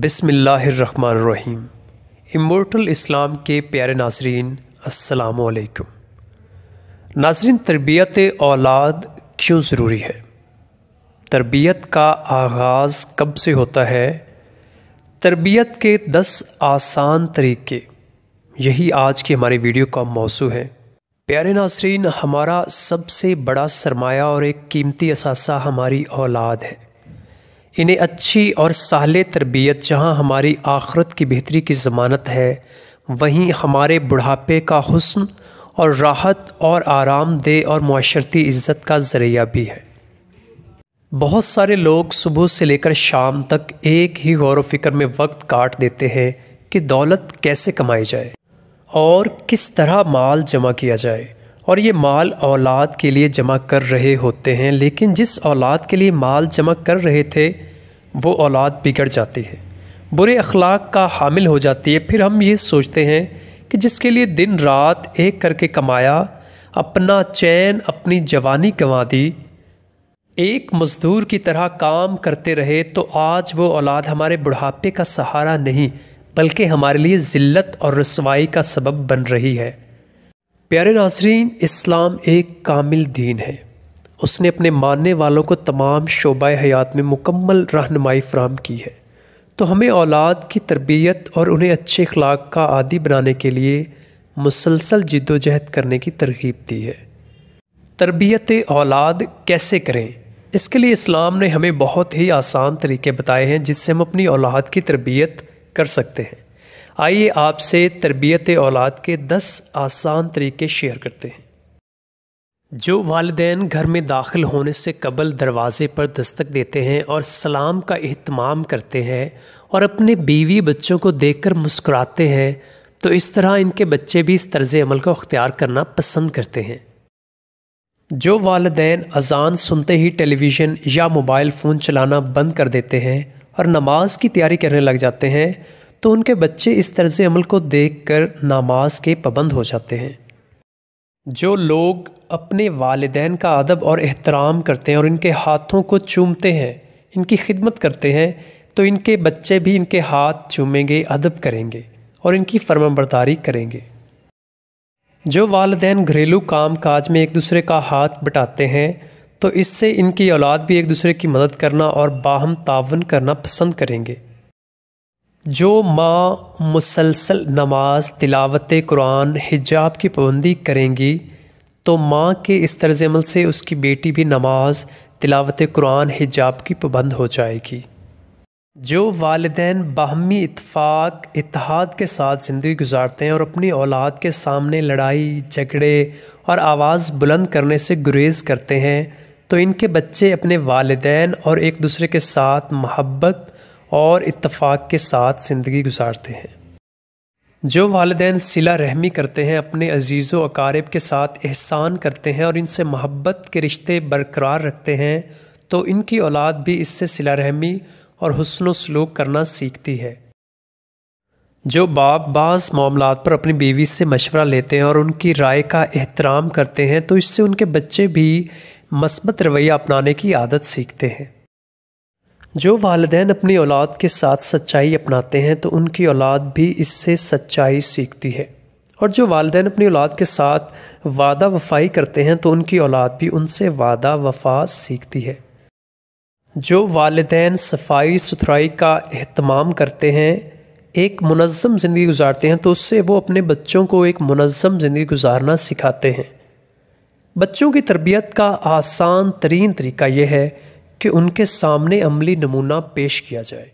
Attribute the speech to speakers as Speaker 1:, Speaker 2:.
Speaker 1: بسم اللہ الرحمن الرحیم۔ امورٹل اسلام کے پیارے ناظرین، السلام علیکم۔ ناظرین، تربیت اولاد کیوں ضروری ہے؟ تربیت کا آغاز کب سے ہوتا ہے؟ تربیت کے 10 آسان طریقے، یہی آج کی ہماری ویڈیو کا موضوع ہے۔ پیارے ناظرین، ہمارا سب سے بڑا سرمایہ اور ایک قیمتی اثاثہ ہماری اولاد ہے۔ انہیں اچھی اور صالح تربیت جہاں ہماری آخرت کی بہتری کی ضمانت ہے، وہیں ہمارے بڑھاپے کا حسن اور راحت اور آرام دہ اور معاشرتی عزت کا ذریعہ بھی ہے۔ بہت سارے لوگ صبح سے لے کر شام تک ایک ہی غور و فکر میں وقت کاٹ دیتے ہیں کہ دولت کیسے کمائی جائے اور کس طرح مال جمع کیا جائے، اور یہ مال اولاد کے لیے جمع کر رہے ہوتے ہیں، لیکن جس اولاد کے لیے مال جمع کر رہے تھے وہ اولاد بگڑ جاتی ہے، برے اخلاق کا حامل ہو جاتی ہے۔ پھر ہم یہ سوچتے ہیں کہ جس کے لیے دن رات ایک کر کے کمایا، اپنا چین اپنی جوانی گنوا دی، ایک مزدور کی طرح کام کرتے رہے، تو آج وہ اولاد ہمارے بڑھاپے کا سہارا نہیں بلکہ ہمارے لیے ذلت اور رسوائی کا سبب بن رہی ہے۔ پیارے ناظرین، اسلام ایک کامل دین ہے۔ اس نے اپنے ماننے والوں کو تمام شعبۂ حیات میں مکمل رہنمائی فراہم کی ہے، تو ہمیں اولاد کی تربیت اور انہیں اچھے اخلاق کا عادی بنانے کے لیے مسلسل جد و جہد کرنے کی ترغیب دی ہے۔ تربیت اولاد کیسے کریں؟ اس کے لیے اسلام نے ہمیں بہت ہی آسان طریقے بتائے ہیں جس سے ہم اپنی اولاد کی تربیت کر سکتے ہیں۔ آئیے آپ سے تربیت اولاد کے 10 آسان طریقے شیئر کرتے ہیں۔ جو والدین گھر میں داخل ہونے سے قبل دروازے پر دستک دیتے ہیں اور سلام کا اہتمام کرتے ہیں اور اپنے بیوی بچوں کو دیکھ کر مسکراتے ہیں، تو اس طرح ان کے بچے بھی اس طرز عمل کو اختیار کرنا پسند کرتے ہیں۔ جو والدین اذان سنتے ہی ٹیلی ویژن یا موبائل فون چلانا بند کر دیتے ہیں اور نماز کی تیاری کرنے لگ جاتے ہیں، تو ان کے بچے اس طرز عمل کو دیکھ کر نماز کے پابند ہو جاتے ہیں۔ جو لوگ اپنے والدین کا ادب اور احترام کرتے ہیں اور ان کے ہاتھوں کو چومتے ہیں، ان کی خدمت کرتے ہیں، تو ان کے بچے بھی ان کے ہاتھ چومیں گے، ادب کریں گے اور ان کی فرمانبرداری کریں گے۔ جو والدین گھریلو کام کاج میں ایک دوسرے کا ہاتھ بٹاتے ہیں، تو اس سے ان کی اولاد بھی ایک دوسرے کی مدد کرنا اور باہم تعاون کرنا پسند کریں گے۔ جو ماں مسلسل نماز، تلاوت قرآن، حجاب کی پابندی کریں گی، تو ماں کے اس طرز عمل سے اس کی بیٹی بھی نماز، تلاوت قرآن، حجاب کی پابند ہو جائے گی۔ جو والدین باہمی اتفاق، اتحاد کے ساتھ زندگی گزارتے ہیں اور اپنی اولاد کے سامنے لڑائی، جھگڑے اور آواز بلند کرنے سے گریز کرتے ہیں، تو ان کے بچے اپنے والدین اور ایک دوسرے کے ساتھ محبت اور اتفاق کے ساتھ زندگی گزارتے ہیں۔ جو والدین صلہ رحمی کرتے ہیں، اپنے عزیز و اقارب کے ساتھ احسان کرتے ہیں اور ان سے محبت کے رشتے برقرار رکھتے ہیں، تو ان کی اولاد بھی اس سے صلہ رحمی اور حسن و سلوک کرنا سیکھتی ہے۔ جو باپ بعض معاملات پر اپنی بیوی سے مشورہ لیتے ہیں اور ان کی رائے کا احترام کرتے ہیں، تو اس سے ان کے بچے بھی مثبت رویہ اپنانے کی عادت سیکھتے ہیں۔ جو والدین اپنی اولاد کے ساتھ سچائی اپناتے ہیں، تو ان کی اولاد بھی اس سے سچائی سیکھتی ہے، اور جو والدین اپنی اولاد کے ساتھ وعدہ وفائی کرتے ہیں، تو ان کی اولاد بھی ان سے وعدہ وفا سیکھتی ہے۔ جو والدین صفائی ستھرائی کا اہتمام کرتے ہیں، ایک منظم زندگی گزارتے ہیں، تو اس سے وہ اپنے بچوں کو ایک منظم زندگی گزارنا سکھاتے ہیں۔ بچوں کی تربیت کا آسان ترین طریقہ یہ ہے کہ ان کے سامنے عملی نمونہ پیش کیا جائے۔